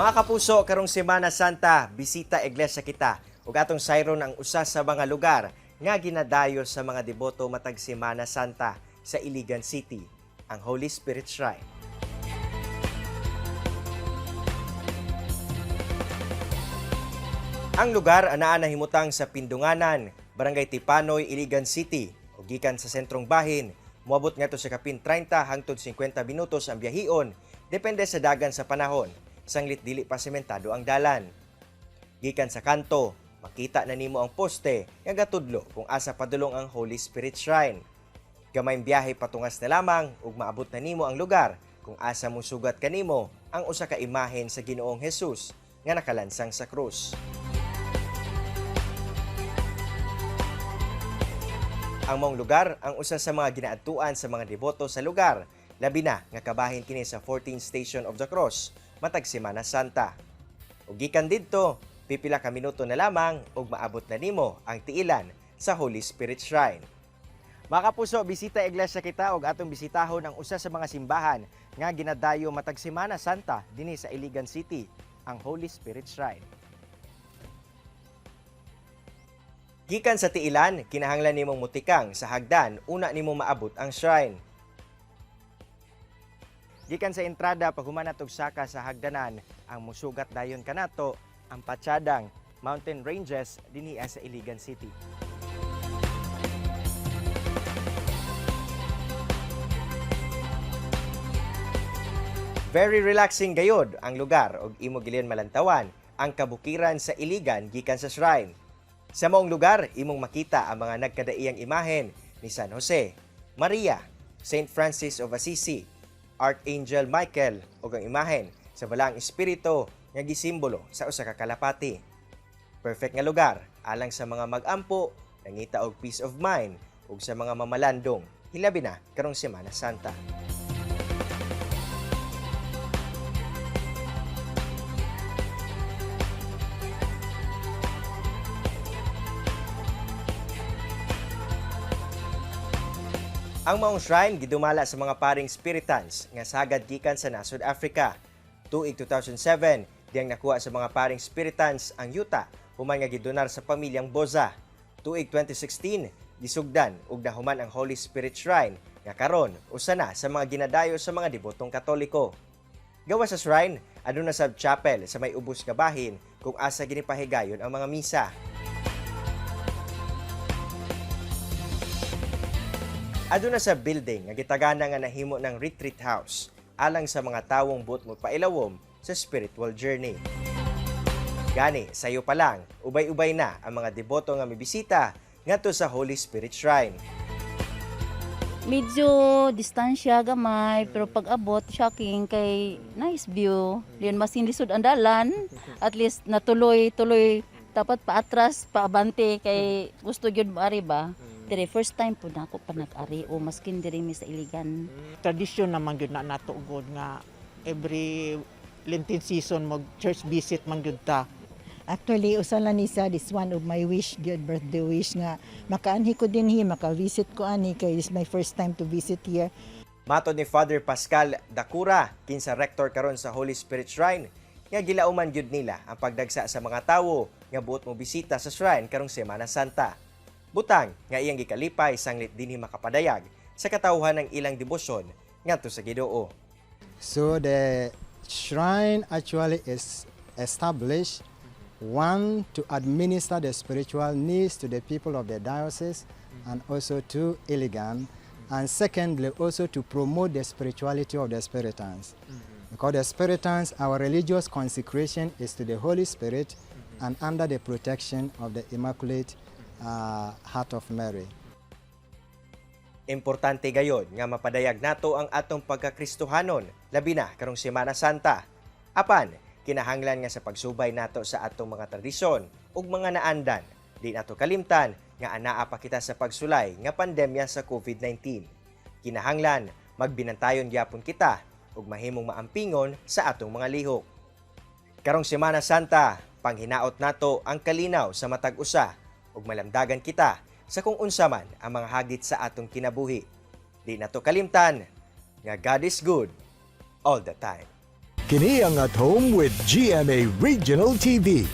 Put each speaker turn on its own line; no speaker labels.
Mga kapuso, karong Semana Santa, bisita Iglesia kita ug atong sayron ang usa sa mga lugar nga ginadayo sa mga deboto matag Semana Santa sa Iligan City, ang Holy Spirit Shrine. Ang lugar anaa nahimutang sa Pindunganan, Barangay Tipanoy, Iligan City, ug gikan sa sentrong bahin, moabot ngadto sa kapin 30 hangtod 50 minutos ang biyahion, depende sa dagan sa panahon. Sanglit dili pa sementado ang dalan. Gikan sa kanto, makita na nimo ang poste nga gatudlo kung asa padulong ang Holy Spirit Shrine. Gamayng biyahe patungas na lamang ug maabot na nimo ang lugar kung asa mo sugat kanimo ang usa ka imahen sa Ginoong Hesus nga nakalansang sa krus. Ang maong lugar ang usa sa mga ginaadtuan sa mga deboto sa lugar, labi na nga kabahin kini sa 14th Station of the Cross matag Semana Santa. Ug gikan didto, pipila ka minuto na lamang ug maabot na nimo ang tiilan sa Holy Spirit Shrine. Mga kapuso, bisita Iglesia kita ug atong bisitahon ang usa sa mga simbahan nga ginadayo matag Semana Santa dinhi sa Iligan City, ang Holy Spirit Shrine. Gikan sa tiilan, kinahanglan nimong mutikang sa hagdan una nimo maabot ang shrine. Gikan sa entrada paghuman natog saka sa hagdanan, ang musugat dayon kanato ang Patsadang Mountain Ranges dinhi sa Iligan City. Very relaxing gayod ang lugar ug imo gilian malantawan ang kabukiran sa Iligan gikan sa shrine. Sa maong lugar, imong makita ang mga nagkadaiyang imahen ni San Jose, Maria, Saint Francis of Assisi, Archangel Michael ug ang imahen sa Balang Espiritu nga gisimbolo sa usa ka kalapati. Perfect nga lugar alang sa mga mag-ampo, nangita og peace of mind ug sa mga mamalandong, hilabi na karong Semana Santa. Ang maong shrine gidumala sa mga paring Spiritans nga sagad gikan sa nasod Africa. Tuig 2007, diyang nakuha sa mga paring Spiritans ang yuta human nga gidonar sa pamilyang Boza. Tuig 2016, gisugdan ug nahuman ang Holy Spirit Shrine nga karon usa na sa mga ginadayo sa mga debotong Katoliko. Gawa sa shrine, aduna sab chapel sa may ubos nga bahin kung asa ginipahigayon ang mga misa. Aduna sa building nga gitagana nga nahimo ng retreat house alang sa mga tawong buot mo pailawom sa spiritual journey. Gani, sayo pa lang, ubay-ubay na ang mga deboto nga mibisita ngadto sa Holy Spirit Shrine.
Medyo distansya gamay pero pag abot shocking kay nice view. Diyan masinlisod ang dalan, at least natuloy dapat paatras, paabante kay gusto gyud maari ba. Dire first time po na ako pa nag-ari o maskin diri mi sa Iligan.
Tradisyon naman gyud na nato ugod nga every Lenten season mag church visit man gyud ta.
Actually, usalan ni sa this one of my wish, good birthday wish nga makaanhi ko din hi, maka-visit ko ani kay this my first time to visit here.
Matod ni Father Pascal Dacura, kinsa rector karon sa Holy Spirit Shrine, nga gilauman gyud nila ang pagdagsa sa mga tawo nga buot mo bisita sa shrine karong Semana Santa. Butang nga iyang gikalipay sanglit dinhi makapadayag sa katawhan ng ilang debosyon ngadto sa Ginoo.
So the shrine actually is established, one, to administer the spiritual needs to the people of the diocese and also to Iligan, and secondly also to promote the spirituality of the Spiritans. Because the Spiritans, our religious consecration is to the Holy Spirit and under the protection of the Immaculate Heart of Mary.
Importante gayod nga mapadayag nato ang atong pagkakristohanon, labi na karong Semana Santa. Apan, kinahanglan nga sa pagsubay nato sa atong mga tradisyon ug mga naandan, di nato kalimtan nga anaa pa kita sa pagsulay nga pandemya sa COVID-19. Kinahanglan magbinantayon gyapon kita ug mahimong maampingon sa atong mga lihok. Karong Semana Santa, panghinaot nato ang kalinaw sa matag usa ug malamdagan kita sa kung unsa man ang mga hagit sa atong kinabuhi. Di nato kalimtan nga God is good all the time.
Kini ang At Home with GMA Regional TV.